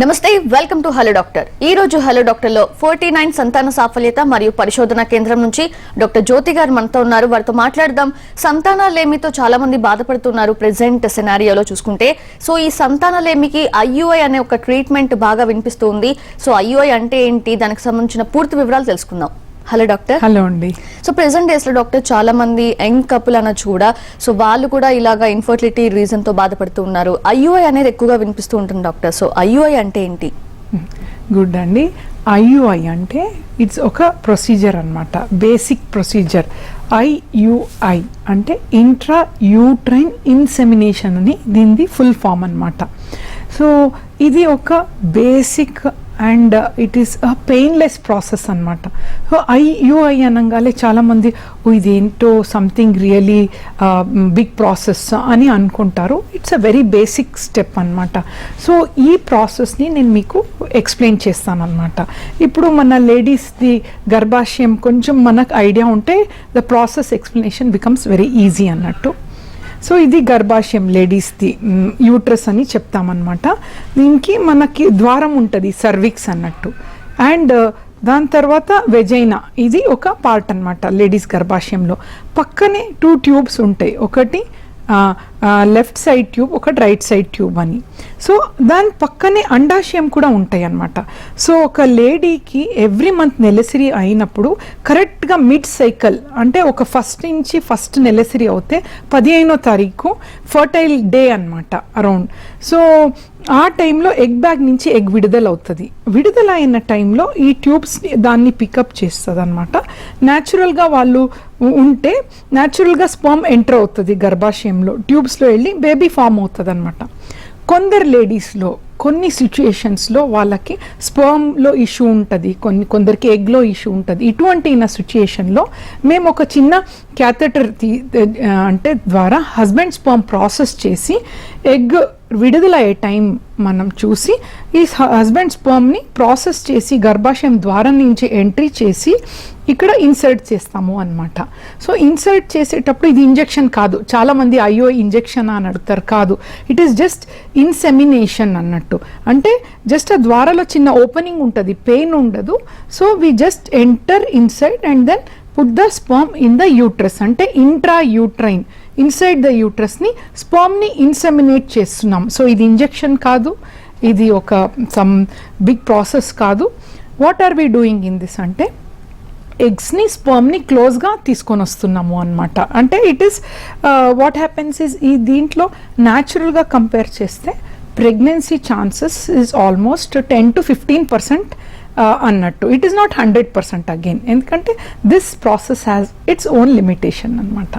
నమస్తే, welcome to hello doctor. ఈ రోజు హలో డాక్టర్ లో 49 సంతాన సాఫల్యత మరియు పరిశోధన కేంద్రం నుంచి డాక్టర్ జ్యోతి గారు మనతో ఉన్నారు. వారితో మాట్లాడదాం. సంతానలేమితో చాలా మంది బాధపడుతున్నారు ప్రెసెంట్ సినారియోలో చూసుకుంటే. సో ఈ సంతానలేమికి ఐయుఐ అనే ఒక ట్రీట్మెంట్ బాగా వినిపిస్తుంది. సో ఐయుఐ అంటే ఏంటి, దానికి సంబంధించిన పూర్తి వివరాలు తెలుసుకుందాం. Hello doctor. హలో అండి. సో ప్రెసెంట్ డేస్ లో డాక్టర్ చాలా మంది యంగ్ కపుల్ అనొచ్చు కూడా, సో వాళ్ళు కూడా ఇలాగా ఇన్ఫర్టిలిటీ రీజన్ తో బాధపడుతూ ఉన్నారు. ఐయుఐ అనేది ఎక్కువగా వినిపిస్తూ ఉంటుంది డాక్టర్. సో ఐయుఐ అంటే ఏంటి? గుడ్ అండి. ఐయుఐ అంటే ఇట్స్ ఒక ప్రొసీజర్ అన్నమాట, బేసిక్ ప్రొసీజర్. ఐయుఐ అంటే ఇంట్రా యూట్రైన్ ఇన్సెమినేషన్ అని దీనిది ఫుల్ ఫామ్ అన్నమాట. సో ఇది ఒక basic and it is a painless process అనమాట. సో ఐయుఐ అనగానే చాలామంది ఇదేంటో సంథింగ్ రియలీ బిగ్ ప్రాసెస్ అని అనుకుంటారు. It's a very basic step అనమాట. సో ఈ ప్రాసెస్ని నేను మీకు ఎక్స్ప్లెయిన్ చేస్తాను అనమాట. ఇప్పుడు మన లేడీస్ది గర్భాశయం కొంచెం మనకు ఐడియా ఉంటే the process explanation becomes very easy అన్నట్టు. సో ఇది గర్భాశయం లేడీస్ది యూట్రస్ అని చెప్తామన్నమాట. దీనికి మనకి ద్వారం ఉంటుంది, సర్విక్స్ అన్నట్టు. అండ్ దాని తర్వాత వెజైనా, ఇది ఒక పార్ట్ అన్నమాట లేడీస్ గర్భాశయంలో. పక్కనే 2 ట్యూబ్స్ ఉంటాయి, ఒకటి లెఫ్ట్ సైడ్ ట్యూబ్, ఒకటి రైట్ సైడ్ ట్యూబ్ అని. సో దాని పక్కనే అండాశయం కూడా ఉంటాయి అన్నమాట. సో ఒక లేడీకి ఎవ్రీ మంత్ నెలసరి అయినప్పుడు కరెక్ట్గా మిడ్ సైకిల్ అంటే ఒక ఫస్ట్ నెలసరి అవుతే 15వ తారీఖు ఫర్టైల్ డే అన్నమాట అరౌండ్. సో ఆ టైంలో ఎగ్ బ్యాగ్ నుంచి ఎగ్ విడుదల అవుతుంది. విడుదల అయిన టైంలో ఈ ట్యూబ్స్ని దాన్ని పికప్ చేస్తుంది అనమాట. న్యాచురల్గా వాళ్ళు ఉంటే న్యాచురల్గా స్పర్మ్ ఎంటర్ అవుతుంది గర్భాశయంలో, ట్యూబ్స్లో వెళ్ళి బేబీ ఫామ్ అవుతుంది అనమాట. కొందరు లేడీస్లో కొన్ని సిచ్యుయేషన్స్లో వాళ్ళకి స్పర్మ్లో ఇష్యూ ఉంటుంది, కొందరికి ఎగ్లో ఇష్యూ ఉంటుంది. ఇటువంటి సిచ్యుయేషన్లో మేము ఒక చిన్న క్యాథెటర్ అంటే ద్వారా హస్బెండ్ స్పర్మ్ ప్రాసెస్ చేసి ఎగ్ విడుదల అయ్యే టైం మనం చూసి ఈ హస్బెండ్ స్పర్మ్ని ప్రాసెస్ చేసి గర్భాశయం ద్వారం నుంచి ఎంట్రీ చేసి ఇక్కడ ఇన్సర్ట్ చేస్తాము అన్నమాట. సో ఇన్సర్ట్ చేసేటప్పుడు ఇది ఇంజెక్షన్ కాదు. చాలామంది అయ్యో ఇంజెక్షన్ అని అడుగుతారు. కాదు, ఇట్ ఈస్ జస్ట్ ఇన్సెమినేషన్ అన్నట్టు. అంటే జస్ట్ ఆ ద్వారాలో చిన్న ఓపెనింగ్ ఉంటుంది, పెయిన్ ఉండదు. So we just enter inside and then put the sperm in the uterus, అంటే ఇంట్రా యూట్రైన్ ఇన్సైడ్ ద యూట్రస్ని స్పర్మ్ని ఇన్సెమినేట్ చేస్తున్నాం. సో ఇది ఇంజెక్షన్ కాదు, ఇది ఒక సమ్ బిగ్ ప్రాసెస్ కాదు. What are we doing in this అంటే ఎగ్స్ని స్పర్మ్ని క్లోజ్గా తీసుకొని వస్తున్నాము అనమాట. అంటే it is what happens is ఈ దీంట్లో న్యాచురల్గా కంపేర్ చేస్తే pregnancy chances is almost 10 to 15% అన్నట్టు. ఇట్ ఈస్ నాట్ 100% అగైన్, ఎందుకంటే this process has its own limitation అనమాట.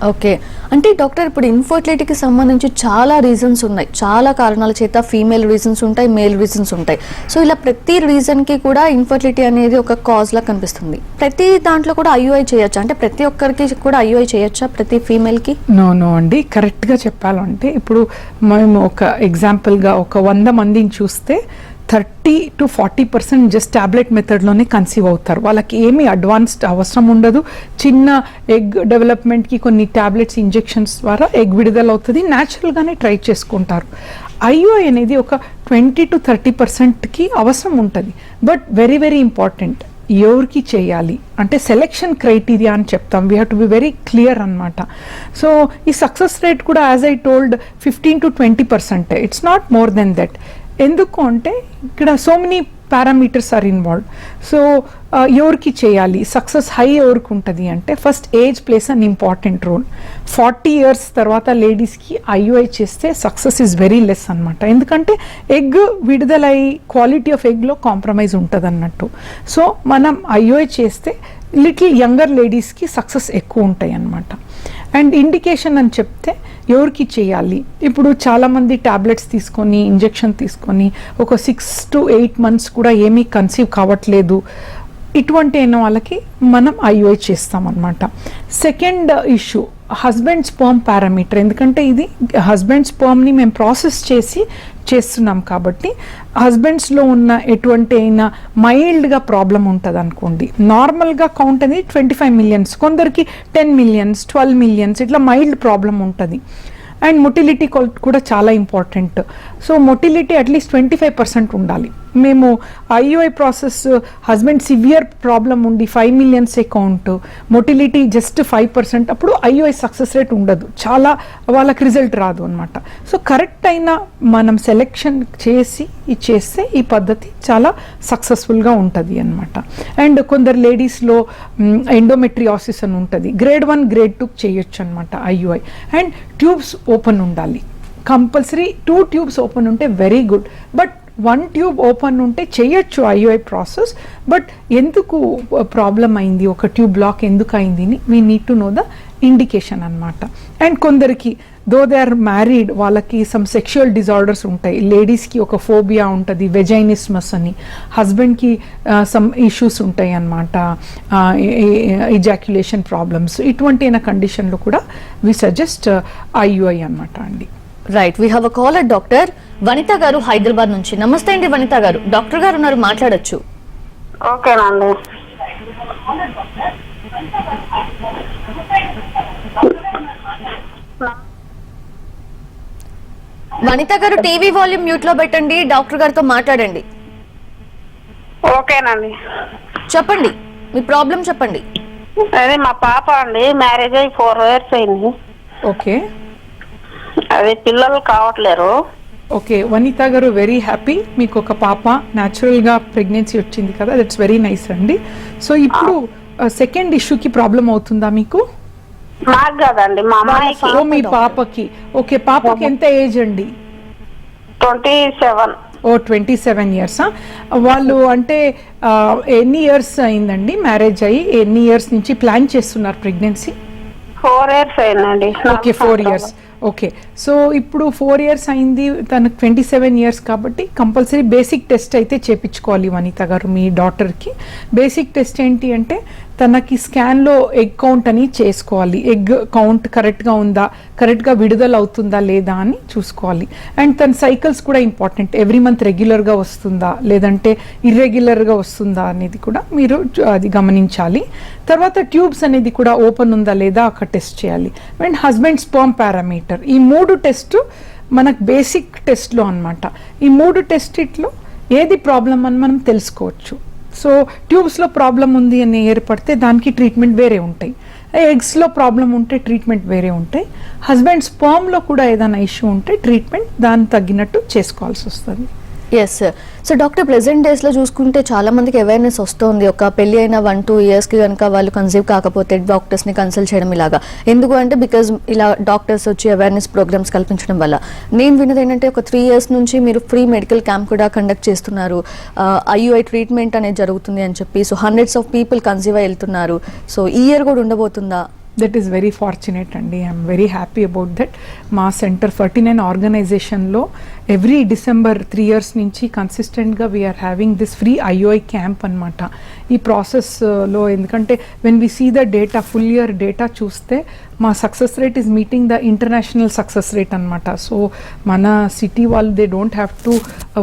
ఓకే, అంటే డాక్టర్ ఇప్పుడు ఇన్ఫర్టిలిటీకి సంబంధించి చాలా రీజన్స్ ఉన్నాయి, చాలా కారణాల చేత ఫీమేల్ రీజన్స్ ఉంటాయి, మేల్ రీజన్స్ ఉంటాయి. సో ఇలా ప్రతి రీజన్కి కూడా ఇన్ఫర్టిలిటీ అనేది ఒక కాజ్ లా కనిపిస్తుంది. ప్రతి దాంట్లో కూడా ఐయుఐ చేయొచ్చా? అంటే ప్రతి ఒక్కరికి కూడా ఐయుఐ చేయొచ్చా, ప్రతి ఫీమేల్కి? నో అండి, కరెక్ట్గా చెప్పాలంటే ఇప్పుడు మేము ఒక ఎగ్జాంపుల్గా ఒక 100 మందిని చూస్తే 30 to 40% జస్ట్ ట్యాబ్లెట్ మెథడ్లోనే కన్సీవ్ అవుతారు. వాళ్ళకి ఏమీ అడ్వాన్స్డ్ అవసరం ఉండదు. చిన్న ఎగ్ డెవలప్మెంట్కి కొన్ని ట్యాబ్లెట్స్ ఇంజెక్షన్స్ ద్వారా ఎగ్ విడుదల అవుతుంది, న్యాచురల్గానే ట్రై చేసుకుంటారు. ఐయుఐ అనేది ఒక 20 to 30%కి అవసరం ఉంటుంది. బట్ వెరీ వెరీ ఇంపార్టెంట్, ఎవరికి చేయాలి అంటే సెలెక్షన్ క్రైటీరియా అని చెప్తాం. We have to be very clear అనమాట. సో ఈ సక్సెస్ రేట్ కూడా as I told 15 to 20%. It's not more than that. ఎందుకు అంటే ఇక్కడ so many parameters are involved. So ఎవరికి చేయాలి, సక్సెస్ హై ఎవరికి ఉంటుంది అంటే first age plays an important role. 40 years తర్వాత లేడీస్కి ఐయుఐ చేస్తే సక్సెస్ ఈజ్ వెరీ లెస్ అనమాట. ఎందుకంటే ఎగ్ విడుదలై క్వాలిటీ ఆఫ్ ఎగ్లో కాంప్రమైజ్ ఉంటుంది అన్నట్టు. సో మనం ఐయుఐ చేస్తే లిటిల్ యంగర్ లేడీస్కి సక్సెస్ ఎక్కువ ఉంటాయి అన్నమాట. అండ్ ఇండికేషన్ అని చెప్తే ఎవరికి చేయాలి, ఇప్పుడు చాలామంది ట్యాబ్లెట్స్ తీసుకొని ఇంజెక్షన్ తీసుకొని ఒక 6 to 8 months కూడా ఏమీ కన్సీవ్ కావట్లేదు, ఇటువంటి అయిన వాళ్ళకి మనం ఐయుఐ చేస్తామన్నమాట. Second issue husband sperm parameter. ఎందుకంటే ఇది హస్బెండ్ స్పర్మ్ని మేము ప్రాసెస్ చేస్తున్నాం కాబట్టి హస్బెండ్స్లో ఉన్న ఎటువంటి అయినా మైల్డ్గా ప్రాబ్లం ఉంటుంది అనుకోండి. నార్మల్గా కౌంట్ అనేది 25 million, కొందరికి 10 million, 12 million ఇట్లా మైల్డ్ ప్రాబ్లం ఉంటుంది. అండ్ మొటిలిటీ కూడా చాలా ఇంపార్టెంట్. సో మొటిలిటీ అట్లీస్ట్ 25% ఉండాలి. మేము IUI process husband severe problem ఉండి 5 million అకౌంట్, మొటిలిటీ జస్ట్ 5%, అప్పుడు ఐయుఐ సక్సెస్ రేట్ ఉండదు, చాలా వాళ్ళకి రిజల్ట్ రాదు అనమాట. సో కరెక్ట్ అయిన మనం సెలెక్షన్ చేస్తే ఈ పద్ధతి చాలా సక్సెస్ఫుల్గా ఉంటుంది అనమాట. అండ్ కొందరు లేడీస్లో ఎండోమెట్రియాసిస్ అని ఉంటుంది, grade 1 grade 2 చేయొచ్చు అనమాట ఐయుఐ. అండ్ ట్యూబ్స్ ఓపెన్ ఉండాలి, కంపల్సరీ 2 tubes ఓపెన్ ఉంటే very good. But 1 tube open ఉంటే చేయొచ్చు ఐయుఐ ప్రాసెస్. బట్ ఎందుకు ప్రాబ్లం అయింది, ఒక ట్యూబ్ బ్లాక్ ఎందుకు అయింది అని we need to know the indication అనమాట. అండ్ కొందరికి దో దే ఆర్ మ్యారీడ్, వాళ్ళకి సమ్ సెక్షువల్ డిజార్డర్స్ ఉంటాయి. లేడీస్కి ఒక ఫోబియా ఉంటుంది, వెజైనిస్మస్ అని, హస్బెండ్కి సమ్ ఇష్యూస్ ఉంటాయి అన్నమాట, ఇజాక్యులేషన్ ప్రాబ్లమ్స్. ఇటువంటి కండిషన్లో కూడా వి సజెస్ట్ ఐయుఐ అనమాట అండి. Right, we have a caller doctor Vanitha garu Hyderabad నుంచి. నమస్తే అండి వనిత గారు, డాక్టర్ గారు ఉన్నారు, మాట్లాడొచ్చు. ఓకేనండి. వనిత గారు టీవీ వాల్యూమ్ మ్యూట్ లో పెట్టండి, డాక్టర్ గారితో మాట్లాడండి. ఓకేనండి, చెప్పండి మీ ప్రాబ్లం చెప్పండి. అదే మా పాప అండి, మ్యారేజ్ అయ్యి 4 years అయింది. ఓకే, అదే పిల్లలు కావట్లేరు. ఓకే వనిత గారు, వెరీ హ్యాపీ మీకు ఒక పాప న్యాచురల్గా ప్రెగ్నెన్సీ వచ్చింది కదా, దట్స్ వెరీ నైస్ అండి. సో ఇప్పుడు సెకండ్ ఇష్యూకి ప్రాబ్లం అవుతుందా మీకు? నాకు కదండి, మా అమ్మాయికి. ఓ మీ పాపకి. ఓకే, పాపకి ఎంత ఏజ్ అండి? 27. ఓ 27 years. వాళ్ళు అంటే ఎన్ని ఇయర్స్ అయిందండి మ్యారేజ్ అయ్యి? ఎన్ని ఇయర్స్ నుంచి ప్లాన్ చేస్తున్నారు ప్రెగ్నెన్సీ? 4 years అయిందండి. Okay, 4 years. ఓకే, సో ఇప్పుడు 4 years అయింది, తనకు 27 years కాబట్టి కంపల్సరీ బేసిక్ టెస్ట్ అయితే చేపించుకోవాలి వనిత గారు మీ డాటర్కి. బేసిక్ టెస్ట్ ఏంటి అంటే తనకి స్కాన్లో ఎగ్ కౌంట్ అని చేసుకోవాలి. ఎగ్ కౌంట్ కరెక్ట్గా ఉందా, కరెక్ట్గా విడుదల అవుతుందా లేదా అని చూసుకోవాలి. అండ్ తన సైకిల్స్ కూడా ఇంపార్టెంట్, ఎవ్రీ మంత్ రెగ్యులర్గా వస్తుందా లేదంటే ఇర్రెగ్యులర్గా వస్తుందా అనేది కూడా మీరు అది గమనించాలి. తర్వాత ట్యూబ్స్ అనేది కూడా ఓపెన్ ఉందా లేదా అక్కడ టెస్ట్ చేయాలి. అండ్ హస్బెండ్ స్పర్మ్ పారామీటర్, ఈ 3 టెస్ట్ మనకు బేసిక్ టెస్ట్లో అనమాట. ఈ 3 టెస్ట్లో ఏది ప్రాబ్లం అని మనం తెలుసుకోవచ్చు. సో ట్యూబ్స్లో ప్రాబ్లం ఉంది అని ఏర్పడితే దానికి ట్రీట్మెంట్ వేరే ఉంటాయి, ఎగ్స్లో ప్రాబ్లం ఉంటే ట్రీట్మెంట్ వేరే ఉంటాయి, హస్బెండ్ స్పర్మ్లో కూడా ఏదైనా ఇష్యూ ఉంటే ట్రీట్మెంట్ దానికి తగ్గినట్టు చేసుకోవాల్సి వస్తుంది. Yes, so doctor present days లో చూసుకుంటే చాలా మందికి అవేర్నెస్ వస్తుంది. ఒక పెళ్లి అయిన 1-2 years కి కనుక వాళ్ళు కన్సీవ్ కాకపోతే డాక్టర్స్ ని కన్సల్ట్ చేయడం ఇలాగా. ఎందుకు అంటే బికాజ్ ఇలా డాక్టర్స్ వచ్చి అవేర్నెస్ ప్రోగ్రామ్స్ కల్పించడం వల్ల. నేను విన్నది ఏంటంటే ఒక 3 years నుంచి మీరు ఫ్రీ మెడికల్ క్యాంప్ కూడా కండక్ట్ చేస్తున్నారు, ఐయుఐ ట్రీట్మెంట్ అనేది జరుగుతుంది అని చెప్పి. So hundreds of people conceive అయి వెళ్తున్నారు. సో ఈ ఇయర్ కూడా ఉండబోతుందా? దట్ ఈస్ వెరీ ఫార్చునేట్ అండి, I'm very happy about that. మా సెంటర్ 49 ఆర్గనైజేషన్లో ఎవ్రీ December 3 years నుంచి కన్సిస్టెంట్గా we're having this free IUI camp అనమాట. ఈ ప్రాసెస్లో ఎందుకంటే when we see the data, full year data చూస్తే మా success rate is meeting the international success rate అనమాట. సో మన సిటీ వాళ్ళు they don't have to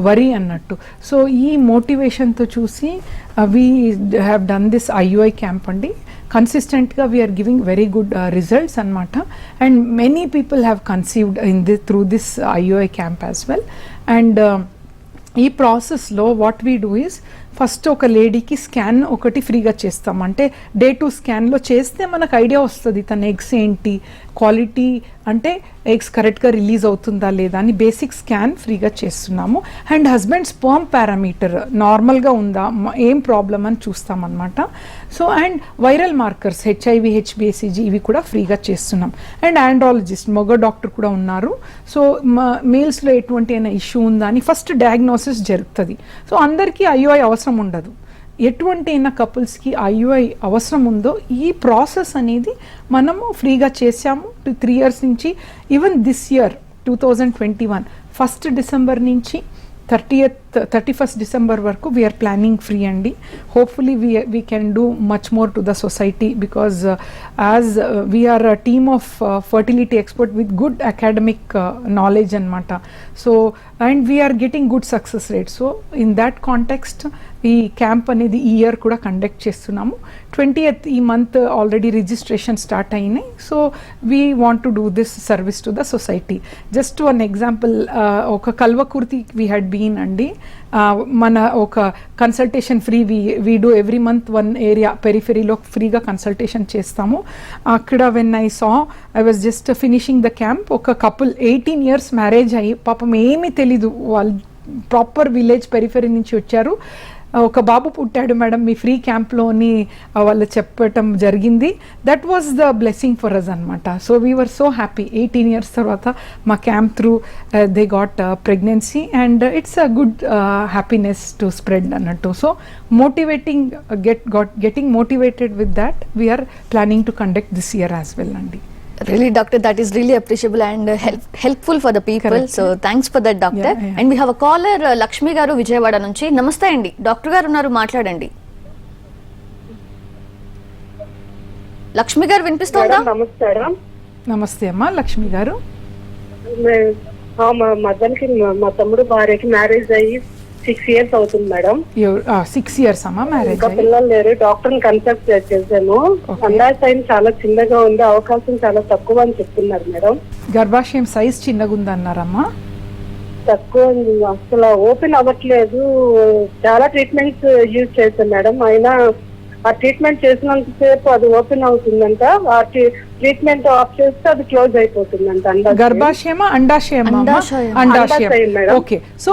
worry అన్నట్టు. సో ఈ మోటివేషన్తో చూసి we have done this IUI camp అండి. కన్సిస్టెంట్గా we're giving very good results అనమాట. And many people have conceived in through this IUI camp as well. And ఈ ప్రాసెస్లో what we do is first ఒక లేడీకి స్కాన్ ఒకటి ఫ్రీగా చేస్తాం. అంటే Day 2 స్కాన్లో చేస్తే మనకు ఐడియా వస్తుంది తన ఎగ్స్ ఏంటి, క్వాలిటీ అంటే ఎగ్స్ కరెక్ట్గా రిలీజ్ అవుతుందా లేదా అని బేసిక్ స్కాన్ ఫ్రీగా చేస్తున్నాము. అండ్ హస్బెండ్ స్పర్మ్ పారామీటర్ నార్మల్గా ఉందా, ఏం ప్రాబ్లం అని చూస్తామన్నమాట. So and viral markers HIV, HbACG ఇవి కూడా ఫ్రీగా చేస్తున్నాం. అండ్ ఆండ్రాలజిస్ట్ మగ డాక్టర్ కూడా ఉన్నారు. సో మేల్స్లో ఎటువంటి అయినా ఇష్యూ ఉందా అని ఫస్ట్ డయాగ్నోసిస్ జరుగుతుంది. సో అందరికీ ఐయుఐ అవసరం ఉండదు. ఎటువంటి అయినా కపుల్స్కి ఐయుఐ అవసరం ఉందో ఈ ప్రాసెస్ అనేది మనము ఫ్రీగా చేసాము 3 years నుంచి. Even this year 2021 1st December నుంచి 30th 31st December వరకు వీఆర్ ప్లానింగ్ ఫ్రీ అండి. Hopefully we can do much more to the society because as we're a team of fertility expert with good academic knowledge అనమాట. So and we're getting good success rate. So in that context ఈ camp అనేది ఈ year కూడా conduct చేస్తున్నాము. 20th ఈ month already registration start అయినాయి. So we want to do this service to the society. Just one example, ఒక Kalwakurthy we had been అండి. మన ఒక consultation free we do every month one area పెరిఫెరీలో ఫ్రీగా కన్సల్టేషన్ చేస్తాము. అక్కడ when I was just finishing the camp, ఒక couple 18 years marriage అయ్యి పాపం ఏమీ తెలీదు, వాళ్ళు ప్రాపర్ విలేజ్ పెరిఫెరీ నుంచి వచ్చారు. ఒక బాబు పుట్టాడు మేడం మీ ఫ్రీ క్యాంప్లోని వాళ్ళు చెప్పటం జరిగింది. That was the blessing for us అనమాట. So we were so happy. 18 years తర్వాత మా camp through they got pregnancy and it's a good happiness to spread అన్నట్టు. So motivating getting motivated with that we're planning to conduct this year as well అండి. Really, doctor, that is really appreciable and helpful for the people. Correct. So thanks for that, doctor. Yeah. And we have a caller, Lakshmi garu Vijayawada nunchi. Namaste andi, doctor garu unnaru, maatladandi. Lakshmi garu vinpistunda? నమస్కారం. నమస్తే అమ్మా లక్ష్మి గారు. మా మదన్కి మా తమ్ముడు భార్యకి marriage అయ్యి 6 years అవుతుంది మేడం. 6 years అమ్మా మ్యారేజ్ అయ్యి. పిల్లలు లేరు. డాక్టర్ ని కన్సల్ట్ చేసాము. అండాశయం చాలా చిన్నగా ఉంది, అవకాశం చాలా తక్కువ అని చెప్తున్నారు మేడం. గర్భాశయం సైజ్ చిన్నగా ఉంది అన్నారమ్మా? తక్కువ ఉంది, అసలు ఓపెన్ అవ్వట్లేదు. చాలా ట్రీట్మెంట్స్ యూజ్ చేశాను మేడం, అయినా ఆ ట్రీట్మెంట్ చేసినంత సేపు అది ఓపెన్ అవుతుందంట, ఆ ట్రీట్మెంట్ ఆఫ్ చేస్తే అది క్లోజ్ అయిపోతుందంట. గర్భాశయమా అండాశయమా? అండాశయం. ఓకే. సో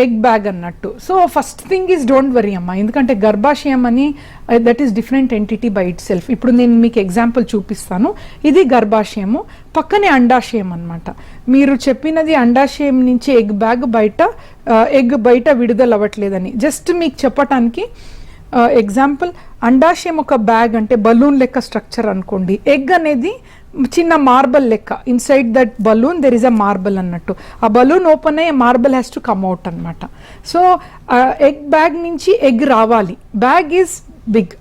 ఎగ్ బ్యాగ్ అన్నట్టు. So first thing is don't worry అమ్మా, ఎందుకంటే గర్భాశయం అని that is different entity by itself. ఇప్పుడు నేను మీకు ఎగ్జాంపుల్ చూపిస్తాను. ఇది గర్భాశయము, పక్కనే అండాశయం అన్నమాట. మీరు చెప్పినది అండాశయం నుంచి ఎగ్ బ్యాగ్ బయట, ఎగ్ బయట విడుదల అవ్వట్లేదని జస్ట్ మీకు చెప్పటానికి ఎగ్జాంపుల్. అండాశయం ఒక బ్యాగ్ అంటే బలూన్ లెక్క స్ట్రక్చర్ అనుకోండి. ఎగ్ అనేది చిన్న మార్బల్ లెక్క. Inside that balloon there is a marble అన్నట్టు. ఆ బలూన్ ఓపెన్ అయ్యి marble has to come out అనమాట. సో ఎగ్ బ్యాగ్ నుంచి ఎగ్ రావాలి. Bag is big,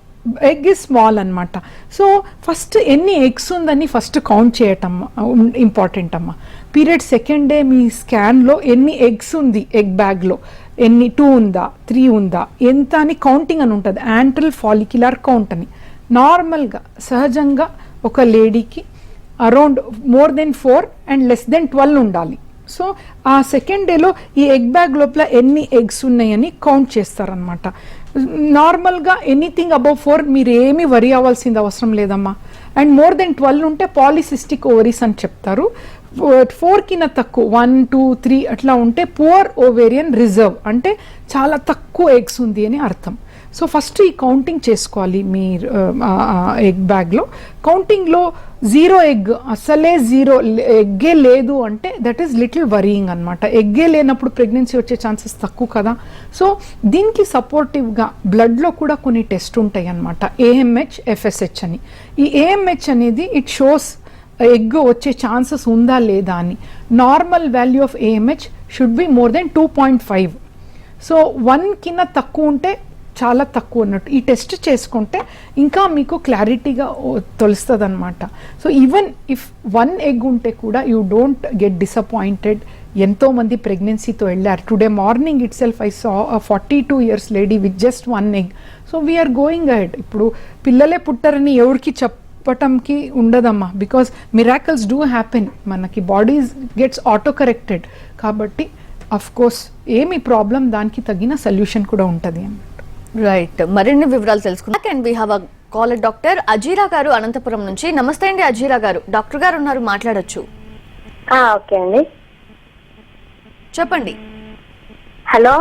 egg is small అనమాట. సో ఫస్ట్ ఎన్ని ఎగ్స్ ఉందని ఫస్ట్ కౌంట్ చేయటం ఇంపార్టెంట్ అమ్మా. పీరియడ్ సెకండ్ డే మీ స్కాన్లో ఎన్ని ఎగ్స్ ఉంది ఎగ్ బ్యాగ్లో, ఎన్ని 2 ఉందా 3 ఉందా ఎంత అని కౌంటింగ్ అని ఉంటుంది. యాంట్రల్ ఫాలిక్యులర్ కౌంట్ అని. నార్మల్గా సహజంగా ఒక లేడీకి around more than 4 and less than 12 ఉండాలి. సో ఆ సెకండ్ డేలో ఈ ఎగ్ బ్యాగ్ లోపల ఎన్ని ఎగ్స్ ఉన్నాయని కౌంట్ చేస్తారనమాట. నార్మల్గా ఎనీథింగ్ అబౌవ్ 4 మీరు ఏమీ వరి అవ్వాల్సింది అవసరం లేదమ్మా. అండ్ మోర్ దెన్ 12 ఉంటే పాలిసిస్టిక్ ఓవరీస్ అని చెప్తారు. 4 కింద తక్కువ 1, 2, 3 అట్లా ఉంటే పువర్ ఓవేరియన్ రిజర్వ్, అంటే చాలా తక్కువ ఎగ్స్ ఉంది అని అర్థం. సో ఫస్ట్ ఈ కౌంటింగ్ చేసుకోవాలి మీరు ఎగ్ బ్యాగ్లో. కౌంటింగ్లో 0 ఎగ్, అసలే 0 ఎగ్గే లేదు అంటే దట్ ఈస్ లిటిల్ వరీయింగ్ అనమాట. ఎగ్గే లేనప్పుడు ప్రెగ్నెన్సీ వచ్చే ఛాన్సెస్ తక్కువ కదా. సో దీనికి సపోర్టివ్గా బ్లడ్లో కూడా కొన్ని టెస్ట్ ఉంటాయి అన్నమాట, AMH, FSH అని. ఈ AMH అనేది ఇట్ షోస్ ఎగ్ వచ్చే ఛాన్సెస్ ఉందా లేదా అని. Normal value of AMH should be more than 2.5. So 1 కింద తక్కువ ఉంటే చాలా తక్కువ అన్నట్టు. ఈ టెస్ట్ చేసుకుంటే ఇంకా మీకు క్లారిటీగా తెలుస్తుంది అనమాట. సో ఈవెన్ ఇఫ్ 1 ఎగ్ ఉంటే కూడా యూ డోంట్ గెట్ డిసప్పాయింటెడ్. ఎంతోమంది ప్రెగ్నెన్సీతో వెళ్ళారు. Today morning itself I saw 42 years lady with just 1 egg. So we're going ahead. ఇప్పుడు పిల్లలే పుట్టారని ఎవరికి చెప్పటంకి ఉండదమ్మా, బికాస్ మిరాకల్స్ డూ హ్యాపెన్. మనకి బాడీ గెట్స్ ఆటో కరెక్టెడ్ కాబట్టి అఫ్ కోర్స్ ఏమి ప్రాబ్లం దానికి తగిన సొల్యూషన్ కూడా ఉంటుంది అన్నమాట. రైట్, మరిన్ని వివరాలు తెలుసుకుందాం. And we have a caller doctor Azeera garu Anantapuram నుంచి. నమస్తే అండి అజీరా గారు, డాక్టర్ గారు ఉన్నారు, మాట్లాడొచ్చు. ఓకే అండి, చెప్పండి. హలో.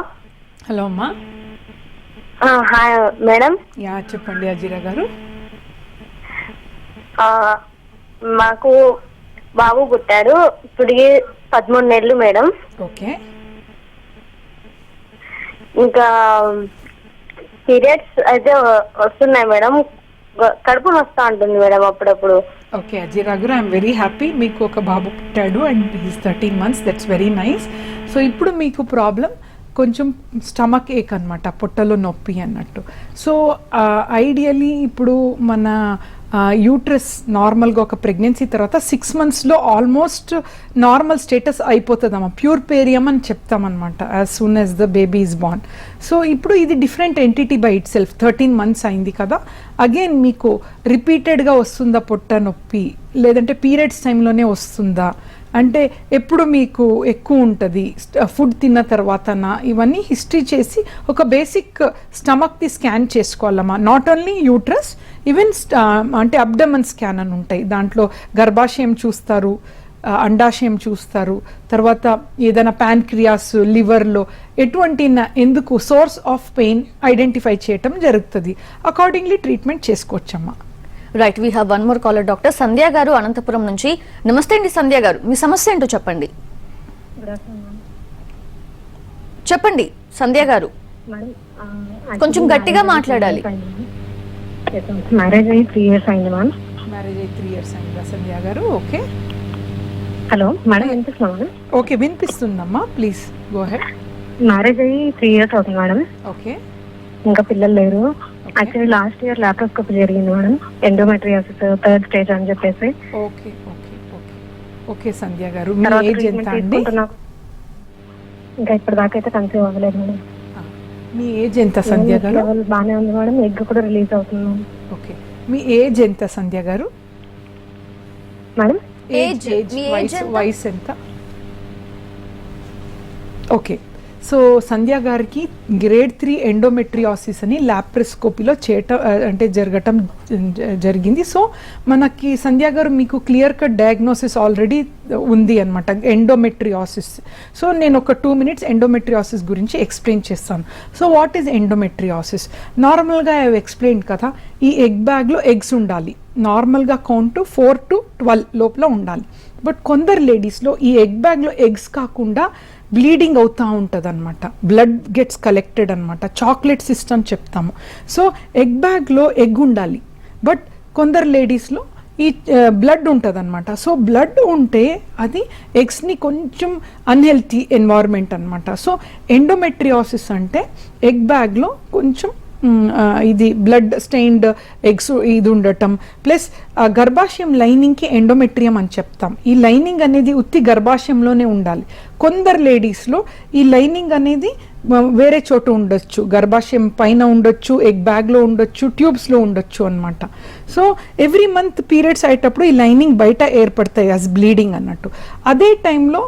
హలో అమ్మా. Hi madam. యా చెప్పండి అజీరా గారు. మాకు బాబు పుట్టారు, ఇప్పటికి 13 నెలలు మేడం. ఓకే. ఇంకా పీరియడ్స్ అయితే వస్తున్నాయి మేడం, కడుపు వస్తూ ఉంటుంది మేడం అప్పుడప్పుడు. ఓకే అజీరా గారు, ఐఎమ్ వెరీ హ్యాపీ మీకు ఒక బాబు పుట్టాడు and he's 13 months. That's very nice. So ఇప్పుడు మీకు ప్రాబ్లం కొంచెం స్టమక్ ఏక్ అనమాట, పొట్టలో నొప్పి అన్నట్టు. సో ఐడియలీ ఇప్పుడు మన యూట్రస్ నార్మల్గా ఒక ప్రెగ్నెన్సీ తర్వాత 6 monthsలో ఆల్మోస్ట్ నార్మల్ స్టేటస్ అయిపోతుందమ్మా, ప్యూర్ పేరియం అని చెప్తామన్నమాట as soon as the baby is born. So ఇప్పుడు ఇది different entity by itself, 13 months అయింది కదా. అగైన్ మీకు రిపీటెడ్గా వస్తుందా పొట్ట నొప్పి, లేదంటే పీరియడ్స్ టైంలోనే వస్తుందా, అంటే ఎప్పుడు మీకు ఎక్కువ ఉంటుంది, ఫుడ్ తిన్న తర్వాతనా, ఇవన్నీ హిస్టరీ చేసి ఒక బేసిక్ స్టమక్ది స్కాన్ చేసుకోవాలమ్మా. నాట్ ఓన్లీ యూట్రస్, ఈవెన్ అంటే అబ్డమన్ స్కాన్ అని ఉంటాయి, దాంట్లో గర్భాశయం చూస్తారు, అండాశయం చూస్తారు, తర్వాత ఏదైనా ప్యాన్క్రియాస్, లివర్లో ఎటువంటి ఎందుకు సోర్స్ ఆఫ్ పెయిన్ ఐడెంటిఫై చేయటం జరుగుతుంది. అకార్డింగ్లీ ట్రీట్మెంట్ చేసుకోవచ్చమ్మా. Right, we have one more caller, doctor Sandhya garu Anantapuram నుంచి. నమస్తే అండి సంధ్య గారు, మీ సమస్య ఏంటో చెప్పండి. చెప్పండి సంధ్య గారు, కొంచెం గట్టిగా మాట్లాడాలి. మ్యారేజ్ అయ్యి 3 years అయింది మ్యామ్. మ్యారేజ్ అయ్యి 3 years అయిందా Sandhya garu? Okay. Hello madam, వినిపిస్తుందా? ఓకే, వినిపిస్తుందమ్మా, ప్లీజ్ గో హెడ్. మ్యారేజ్ అయ్యి 3 years అవుతుంది మేడం. ఓకే. ఇంకా పిల్లలు లేరు. యాక్చువల్లీ లాస్ట్ ఇయర్ లాప్రోస్కోపీ జరిగింది మేడం, ఎండోమెట్రియాసిస్ 3rd stage అని చెప్పేసి. Okay okay okay okay Sandhya garu, మీ తర్వాత ఏజ్ ఎంత ట్రీట్మెంట్ అండి? తీసుకుంటున్నా. ఇంకా ఇప్పటిదాకా అయితే కన్సీవ్ అవ్వలేదు మేడం. మీ ఏజ్ ఎంత సంధ్య గారు? లెవెల్ బాగానే ఉంది మేడం, ఎగ్ కూడా రిలీజ్ అవుతుంది మేడం. ఓకే, మీ ఏజ్ ఎంత సంధ్య గారు? మేడం ఏజ్, మీ ఏజ్ ఎంత? వయసు ఎంత? ఓకే, సో సంధ్య గారికి గ్రేడ్ 3 ఎండోమెట్రియాసిస్ అని లాప్రోస్కోపీలో జరగటం జరిగింది. సో మనకి సంధ్య గారు మీకు క్లియర్ కట్ డయాగ్నోసిస్ ఆల్రెడీ ఉంది అనమాట, ఎండోమెట్రియాసిస్. సో నేను ఒక 2 minutes ఎండోమెట్రియాసిస్ గురించి ఎక్స్ప్లెయిన్ చేస్తాను. So what is endometriosis? నార్మల్గా ఐ ఎక్స్ప్లెయిన్ కదా, ఈ ఎగ్ బ్యాగ్లో ఎగ్స్ ఉండాలి, నార్మల్గా కౌంట్ 4 to 12 లోపల ఉండాలి. బట్ కొందరు లేడీస్లో ఈ ఎగ్ బ్యాగ్లో ఎగ్స్ కాకుండా బ్లీడింగ్ అవుతూ ఉంటుంది అనమాట, బ్లడ్ గెట్స్ కలెక్టెడ్ అనమాట, చాక్లెట్ సిస్టమ్ చెప్తాము. సో ఎగ్ బ్యాగ్లో ఎగ్ ఉండాలి, బట్ కొందరు లేడీస్లో ఈ బ్లడ్ ఉంటుంది అనమాట. సో బ్లడ్ ఉంటే అది ఎగ్స్ని కొంచెం అన్హెల్తీ ఎన్వైర్న్మెంట్ అనమాట. సో ఎండోమెట్రియాసిస్ అంటే ఎగ్ బ్యాగ్లో కొంచెం ఇది బ్లడ్ స్టెయిన్డ్ ఎగ్స్ ఇది ఉండటం, ప్లస్ గర్భాశయం లైనింగ్కి ఎండోమెట్రియం అని చెప్తాం. ఈ లైనింగ్ అనేది ఉత్తి గర్భాశయంలోనే ఉండాలి. కొందరు లేడీస్లో ఈ లైనింగ్ అనేది వేరే చోట ఉండొచ్చు, గర్భాశయం పైన ఉండొచ్చు, ఎగ్ బ్యాగ్లో ఉండొచ్చు, ట్యూబ్స్లో ఉండొచ్చు అనమాట. సో ఎవ్రీ మంత్ పీరియడ్స్ అయ్యేటప్పుడు ఈ లైనింగ్ బయట ఏర్పడతాయి యాజ్ బ్లీడింగ్ అన్నట్టు. అదే టైంలో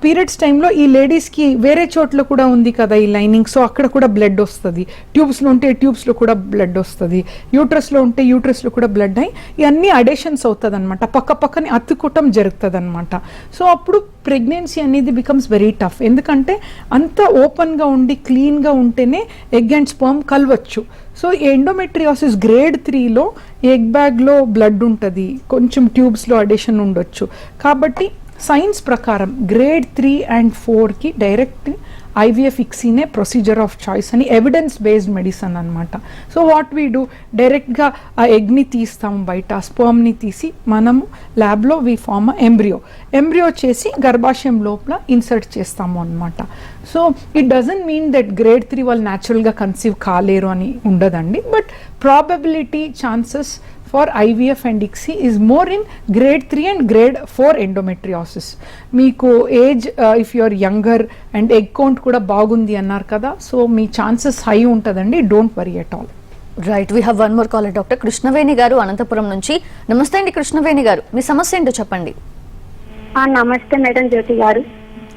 పీరియడ్స్ టైంలో ఈ లేడీస్కి వేరే చోట్ల కూడా ఉంది కదా ఈ లైనింగ్, సో అక్కడ కూడా బ్లడ్ వస్తుంది, ట్యూబ్స్లో ఉంటే ట్యూబ్స్లో కూడా బ్లడ్ వస్తుంది, యూట్రస్లో ఉంటే యూట్రస్లో కూడా బ్లడ్ అయ్యి ఇవన్నీ అడేషన్స్ అవుతుంది అనమాట, పక్క పక్కనే అతుక్కోవటం జరుగుతుంది అనమాట. సో అప్పుడు ప్రెగ్నెన్సీ అనేది బికమ్స్ వెరీ టఫ్, ఎందుకంటే అంత ఓపెన్గా ఉండి క్లీన్గా ఉంటేనే ఎగ్ అండ్ స్పర్మ్ కలవచ్చు. సో ఎండోమెట్రియాసిస్ గ్రేడ్ 3లో ఎగ్ బ్యాగ్లో బ్లడ్ ఉంటుంది, కొంచెం ట్యూబ్స్లో అడేషన్ ఉండొచ్చు. కాబట్టి సైన్స్ ప్రకారం గ్రేడ్ 3 and 4కి డైరెక్ట్ IVF ఇక్సీనే ప్రొసీజర్ ఆఫ్ చాయిస్ అని ఎవిడెన్స్ బేస్డ్ మెడిసిన్ అనమాట. సో వాట్ వీ డూ, డైరెక్ట్గా ఆ ఎగ్ని తీస్తాము బయట, స్పర్మ్ని తీసి మనము ల్యాబ్లో వీ ఫార్మ్ ఎంబ్రియో చేసి గర్భాశయం లోపల ఇన్సర్ట్ చేస్తాము అనమాట. So it doesn't mean that grade 3 వాళ్ళు న్యాచురల్గా కన్సీవ్ కాలేరు అని ఉండదండి, but probability chances for IVF and ICSI is more in grade 3 and grade 4 endometriosis. మీకు age if you are younger and egg count కూడా బాగుంది అన్నారు కదా, సో మీ ఛాన్సెస్ హై ఉంటుందండి, don't worry at all. Right, we have one more caller, doctor Krishnaveni గారు అనంతపురం నుంచి. నమస్తే అండి కృష్ణవేణి గారు, మీ సమస్య ఏంటో చెప్పండి. నమస్తే మేడం, జ్యోతి గారు.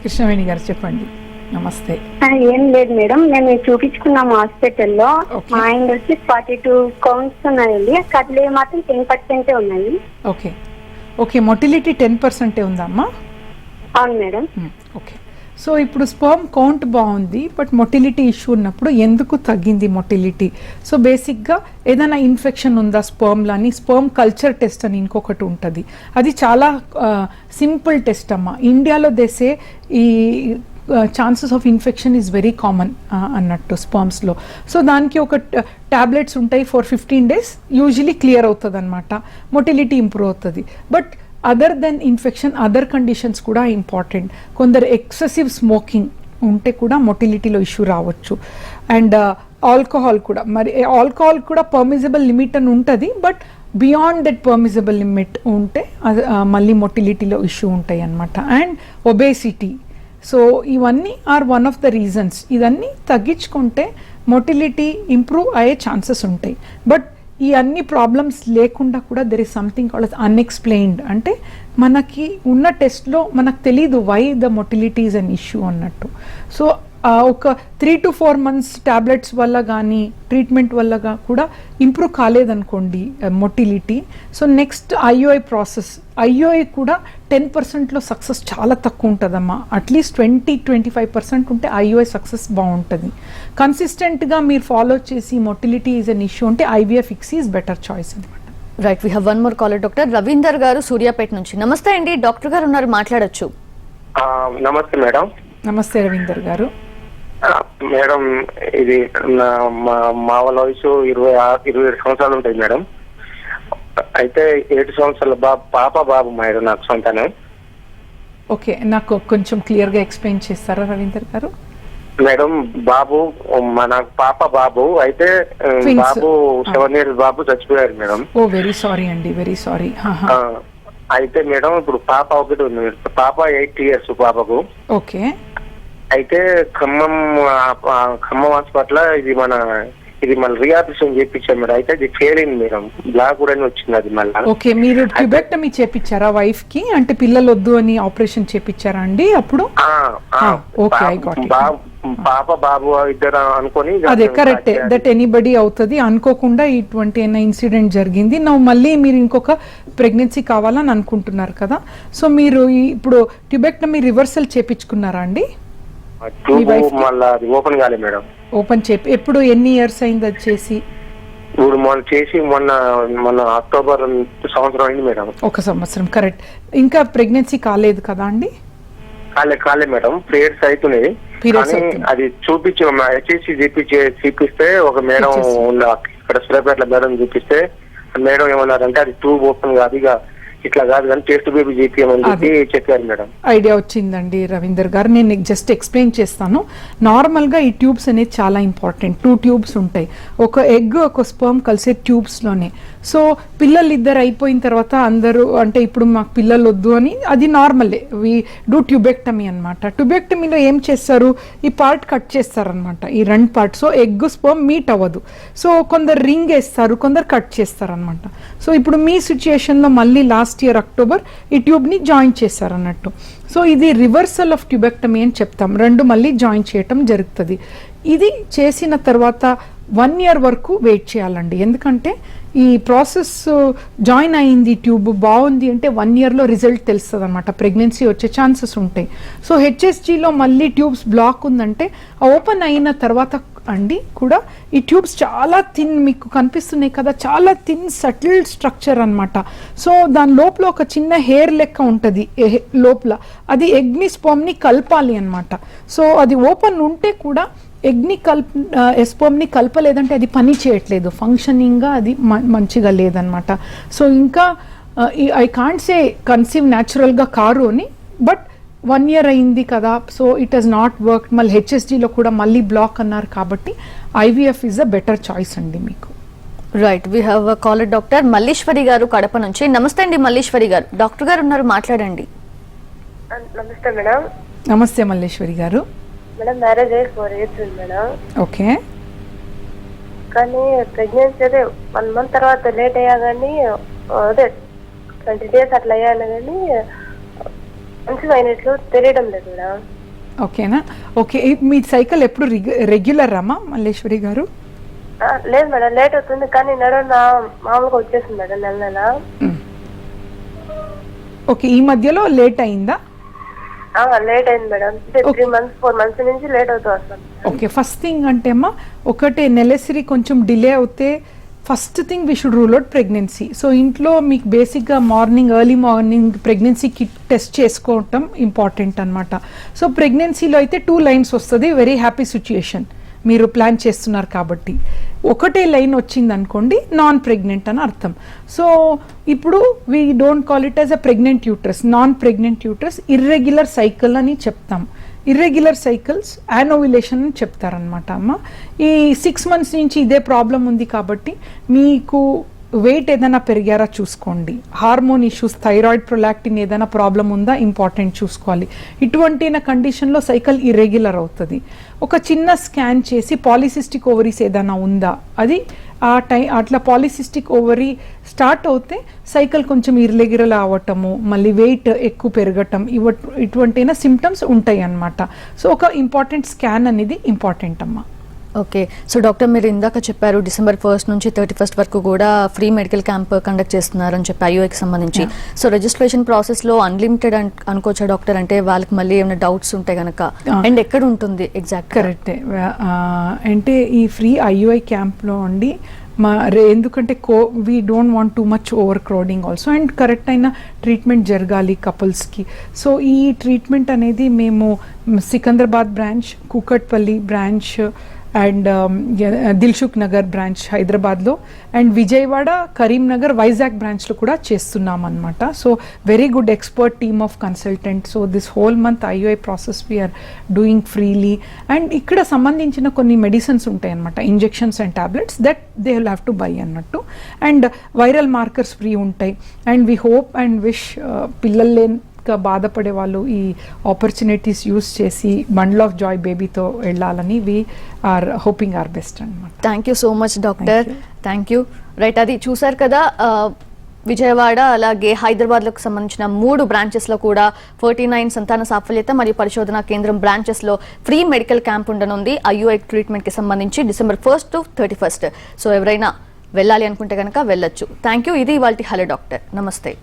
కృష్ణవేణి గారు చెప్పండి. నమస్తే. ఏం లేదు మేడం, మేము చూపించుకున్నాము హాస్పిటల్లో. మా ఆయన వచ్చి 42 కౌంట్స్ ఉన్నాయండి, కట్లే మాత్రం 10% ఉన్నాయి. ఓకే ఓకే, మొటిలిటీ 10% ఉందమ్మా? అవును మేడం. ఓకే, సో ఇప్పుడు స్పర్మ్ కౌంట్ బాగుంది, బట్ మొటిలిటీ ఇష్యూ ఉన్నప్పుడు ఎందుకు తగ్గింది మొటిలిటీ? సో బేసిక్గా ఏదైనా ఇన్ఫెక్షన్ ఉందా స్పర్మ్లో అని స్పర్మ్ కల్చర్ టెస్ట్ అని ఇంకొకటి ఉంటుంది, అది చాలా సింపుల్ టెస్ట్ అమ్మా. ఇండియాలో దేశే ఈ chances of infection is very common అన్నట్టు స్పర్మ్స్లో. సో దానికి ఒక ట్యాబ్లెట్స్ ఉంటాయి ఫర్ 15 days, యూజువలీ క్లియర్ అవుతుంది అనమాట, మొటిలిటీ ఇంప్రూవ్ అవుతుంది. But other than infection other conditions కూడా ఇంపార్టెంట్. కొందరు ఎక్సెసివ్ స్మోకింగ్ ఉంటే కూడా మొటిలిటీలో ఇష్యూ రావచ్చు. అండ్ ఆల్కహాల్ కూడా, మరి ఆల్కహాల్ కూడా పర్మిజబుల్ లిమిట్ అని ఉంటుంది, but beyond that permissible limit ఉంటే అది మళ్ళీ మొటిలిటీలో ఇష్యూ ఉంటాయి అన్నమాట. అండ్ ఒబేసిటీ, సో ఇవన్నీ are one of the reasons. ఇవన్నీ తగ్గించుకుంటే మొటిలిటీ ఇంప్రూవ్ అయ్యే ఛాన్సెస్ ఉంటాయి. బట్ ఈ అన్ని ప్రాబ్లమ్స్ లేకుండా కూడా there is something called unexplained, అంటే మనకి ఉన్న టెస్ట్లో మనకు తెలీదు why the motility is an issue అన్నట్టు. సో ఒక 3 to 4 months ట్యాబ్లెట్స్ వల్ల కానీ ట్రీట్మెంట్ వల్ల కూడా ఇంప్రూవ్ కాలేదనుకోండి motility, so next IUI process. IUI కూడా 10%లో సక్సెస్ చాలా తక్కువ ఉంటుందమ్మా. అట్లీస్ట్ 20-25% ఉంటే ఐయుఐ సక్సెస్ బాగుంటుంది. కన్సిస్టెంట్గా మీరు ఫాలో చేసి మొటిలిటీ ఈజ్ అన్ ఇష్యూ అంటే IVF ICSI is better choice అనమాట. Right, we have one more caller. Doctor Ravinder garu Suryapet నుంచి. నమస్తే అండి, డాక్టర్ గారు ఉన్నారు, మాట్లాడొచ్చు. నమస్తే మేడం. నమస్తే రవీందర్ గారు. మేడం, ఇది మా వాళ్ళ వయసు 27 సంవత్సరాలు ఉంటాయి మేడం. అయితే 7 సంవత్సరాల పాప బాబు మేడం నాకు సొంతనే. ఓకే, నాకు కొంచెం క్లియర్గా ఎక్స్ప్లెయిన్ చేస్తారా రవీందర్ గారు? మేడం, బాబు నాకు పాప బాబు అయితే బాబు 7 years బాబు చచ్చిపోయారు మేడం. ఓ వెరీ సారీ అండి, వెరీ సారీ. అయితే మేడం ఇప్పుడు పాప ఒకటి ఉంది, పాప 8 years పాపకు. ఓకే. అయితే ఖమ్మం హాస్పిటల్ ఇది మన రియాప్షన్ చేయించాం మేడం. అయితే అది ఫెయిల్ అయింది మేడం, బ్లాక్ కూడా వచ్చింది అది మళ్ళీ. ఓకే, మీరు ట్యూబెక్టమీ చేపించారా వైఫ్ కి? అంటే పిల్లలు వద్దు అని ఆపరేషన్ చేపించారా అండి అప్పుడు? Okay, I got it. పాప బాబు ఇద్దరు అనుకొని అదే కరెక్టే, దట్ ఎనీబడి అవుతుంది. అనుకోకుండా ఇటువంటి ఇన్సిడెంట్ జరిగింది. మళ్ళీ మీరు ఇంకొక ప్రెగ్నెన్సీ కావాలని అనుకుంటున్నారు కదా, సో మీరు ఇప్పుడు ట్యూబెక్టమీ రివర్సల్ చేపించుకున్నారా అండి? ఓపెన్ కాలే మేడం. ఓపెన్ ఎప్పుడు ఎన్ని ఇయర్స్ అయింది అది చేసి? ఇప్పుడు మొన్న అక్టోబర్ సంవత్సరం అయింది మేడం. 1 సంవత్సరం, కరెక్ట్. ఇంకా ప్రెగ్నెన్సీ కాలేదు కదా అండి? కాలే మేడం, పీరియడ్స్ అవుతున్నాయి. అది చూపించాం, హెచ్ఎస్సి చూపిస్తే ఒక మేడం ఇక్కడ సూర్యాపేటలో మేడం చూపిస్తే మేడం ఏమన్నారంటే అది ట్యూబ్ ఓపెన్ కాదు, ఇక ఇట్లా కాదు కానీ టెస్ట్ బేబీ జీపీఎమని చెప్పి చెప్పారు మేడం. ఐడియా వచ్చిందండి రవీందర్ గారు, నేను జస్ట్ ఎక్స్ప్లెయిన్ చేస్తాను. నార్మల్గా ఈ ట్యూబ్స్ అనేది చాలా ఇంపార్టెంట్. 2 ట్యూబ్స్ ఉంటాయి, ఒక ఎగ్ ఒక స్పర్మ్ కలిసే ట్యూబ్స్లోనే. సో పిల్లలు ఇద్దరు అయిపోయిన తర్వాత అందరూ అంటే ఇప్పుడు మాకు పిల్లలు వద్దు అని, అది నార్మలే, వి డూ ట్యూబెక్టమీ అనమాట. ట్యూబెక్టమీలో ఏం చేస్తారు, ఈ పార్ట్ కట్ చేస్తారనమాట, ఈ 2 parts. So egg sperm meet అవ్వదు, సో కొందరు రింగ్ వేస్తారు, కొందరు కట్ చేస్తారనమాట. సో ఇప్పుడు మీ సిచ్యుయేషన్లో మళ్ళీ లాస్ట్ ఇయర్ అక్టోబర్ ఈ ట్యూబ్ని జాయిన్ చేశారు అన్నట్టు. సో ఇది రివర్సల్ ఆఫ్ ట్యూబెక్టమీ అని చెప్తాం, 2 మళ్ళీ జాయిన్ చేయటం జరుగుతుంది. ఇది చేసిన తర్వాత 1 year వరకు వెయిట్ చేయాలండి, ఎందుకంటే ఈ ప్రాసెస్ జాయిన్ అయింది, ట్యూబ్ బాగుంది అంటే 1 yearలో రిజల్ట్ తెలుస్తుంది అనమాట, ప్రెగ్నెన్సీ వచ్చే ఛాన్సెస్ ఉంటాయి. సో హెచ్ఎస్జీలో మళ్ళీ ట్యూబ్స్ బ్లాక్ ఉందంటే ఓపెన్ అయిన తర్వాత అండి కూడా ఈ ట్యూబ్స్ చాలా థిన్, మీకు కనిపిస్తున్నాయి కదా, చాలా థిన్ సటిల్ స్ట్రక్చర్ అనమాట. సో దాని లోపల ఒక చిన్న హెయిర్ లెక్క ఉంటుంది లోపల, అది ఎగ్ని స్పర్మ్ని కలపాలి అనమాట. సో అది ఓపెన్ ఉంటే కూడా ఎగ్ని స్పర్మ్ని కలపలేదంటే అది పని చేయట్లేదు, ఫంక్షనింగ్గా అది మంచిగా లేదనమాట. సో ఇంకా ఐ కాంట్ సే కన్సీవ్ న్యాచురల్గా కారు అని, బట్ 1 year అయింది కదా, so it has not work. మళ్ళీ హెచ్ఎస్జీలో కూడా మళ్ళీ బ్లాక్ అన్నారు కాబట్టి IVF is a better choice అండి మీకు. Right, we have caller doctor Malleswari గారు కడప నుంచి. నమస్తే అండి మల్లీశ్వరి గారు, డాక్టర్ గారు ఉన్నారు, మాట్లాడండి. నమస్తే మేడం. నమస్తే మల్లేశ్వరి గారు. మేడం, మ్యారేజ్ అయ్యి 4 years ఉంది మేడం. ఓకే. కానీ ప్రెగ్నెన్సీ అదే 1 month తర్వాత లేట్ అయ్యా కానీ అదే 20 days అట్లా అయ్యాను కానీ మంచిగా అయినట్లు తెలియడం లేదు మేడం. ఓకేనా? ఓకే, మీ సైకిల్ ఎప్పుడు రెగ్యులర్ అమ్మా మల్లేశ్వరి గారు? లేదు మేడం, లేట్ అవుతుంది కానీ మామూలుగా వచ్చేసింది మేడం నెల. ఓకే, ఈ మధ్యలో లేట్ అయిందా? లేట్ అయింది మేడం, 3 months 4 months నుంచి లేట్ అవుతూ వస్తాను. ఓకే, ఫస్ట్ థింగ్ అంటే అమ్మా ఒకటే, నెలసరి కొంచెం డిలే అవుతే first thing we should rule out pregnancy. So ఇంట్లో మీకు బేసిక్గా early morning pregnancy kit test చేసుకోవటం ఇంపార్టెంట్ అనమాట. సో ప్రెగ్నెన్సీలో అయితే 2 lines వస్తుంది, వెరీ హ్యాపీ సిచ్యుయేషన్, మీరు ప్లాన్ చేస్తున్నారు కాబట్టి. ఒకటే లైన్ వచ్చింది అనుకోండి నాన్ ప్రెగ్నెంట్ అని అర్థం. సో ఇప్పుడు we don't call it as a pregnant uterus, non pregnant uterus, irregular cycle అని చెప్తాం. ఇర్రెగ్యులర్ సైకిల్స్ యానోవిలేషన్ అని చెప్తారనమాట అమ్మ. ఈ 6 months నుంచి ఇదే ప్రాబ్లం ఉంది కాబట్టి మీకు వెయిట్ ఏదైనా పెరిగారా చూసుకోండి, హార్మోన్ ఇష్యూస్ థైరాయిడ్ ప్రొలాక్టిన్ ఏదైనా ప్రాబ్లం ఉందా ఇంపార్టెంట్ చూసుకోవాలి. ఇటువంటి కండిషన్లో సైకిల్ ఇర్రెగ్యులర్ అవుతుంది. ఒక చిన్న స్కాన్ చేసి పాలిసిస్టిక్ ఓవరీస్ ఏదైనా ఉందా, అది అట్లా పాలిసిస్టిక్ ఓవరీ స్టార్ట్ అవుతే సైకిల్ కొంచెం ఇర్రెగ్యులర్ అవ్వటము, మళ్ళీ వెయిట్ ఎక్కువ పెరగటం ఇటువంటి సిమ్టమ్స్ ఉంటాయి అన్నమాట. సో ఒక ఇంపార్టెంట్ స్కాన్ అనేది ఇంపార్టెంట్ అమ్మా. ఓకే, సో డాక్టర్ మీరు ఇందాక చెప్పారు December 1st నుంచి 31st వరకు కూడా ఫ్రీ మెడికల్ క్యాంప్ కండక్ట్ చేస్తున్నారని చెప్పి IUIకి సంబంధించి. సో రిజిస్ట్రేషన్ ప్రాసెస్లో అన్లిమిటెడ్ అనుకోవచ్చా డాక్టర్? అంటే వాళ్ళకి మళ్ళీ ఏమైనా డౌట్స్ ఉంటే కనుక అండ్ ఎక్కడ ఉంటుంది ఎగ్జాక్ట్? కరెక్టే, అంటే ఈ ఫ్రీ IUI క్యాంప్లో అండి ఎందుకంటే we don't want too much overcrowding also, and correct అయిన ట్రీట్మెంట్ జరగాలి కపుల్స్కి. సో ఈ ట్రీట్మెంట్ అనేది మేము Secunderabad branch, Kukatpally branch and Dilsukh Nagar branch హైదరాబాద్లో, అండ్ విజయవాడ, కరీంనగర్, వైజాగ్ బ్రాంచ్లో కూడా చేస్తున్నాం అనమాట. So very good expert team of consultant. So this whole month IUI process we're doing freely. And ఇక్కడ సంబంధించిన కొన్ని మెడిసిన్స్ ఉంటాయి అనమాట, injections and tablets that they will have to buy అన్నట్టు. అండ్ వైరల్ మార్కర్స్ ఫ్రీ ఉంటాయి. And we hope and wish పిల్లలు బాధపడే వాళ్ళు ఈ ఆపర్చునిటీస్ యూస్ చేసి బండిల్ ఆఫ్ జాయ్ బేబీతో వెళ్ళాలని we are hoping our best అనమాట. Thank you so much doctor, thank you. Right, అది చూసారు కదా, విజయవాడ అలాగే హైదరాబాద్లకు సంబంధించిన 3 బ్రాంచెస్లో కూడా 49 సంతాన సాఫల్యత మరియు పరిశోధన కేంద్రం బ్రాంచెస్లో ఫ్రీ మెడికల్ క్యాంప్ ఉండనుంది IUI ట్రీట్మెంట్కి సంబంధించి December 1st to 31st. So ఎవరైనా వెళ్ళాలి అనుకుంటే కనుక వెళ్ళొచ్చు. Thank you. ఇది ఇవాల్టి హలో డాక్టర్. నమస్తే.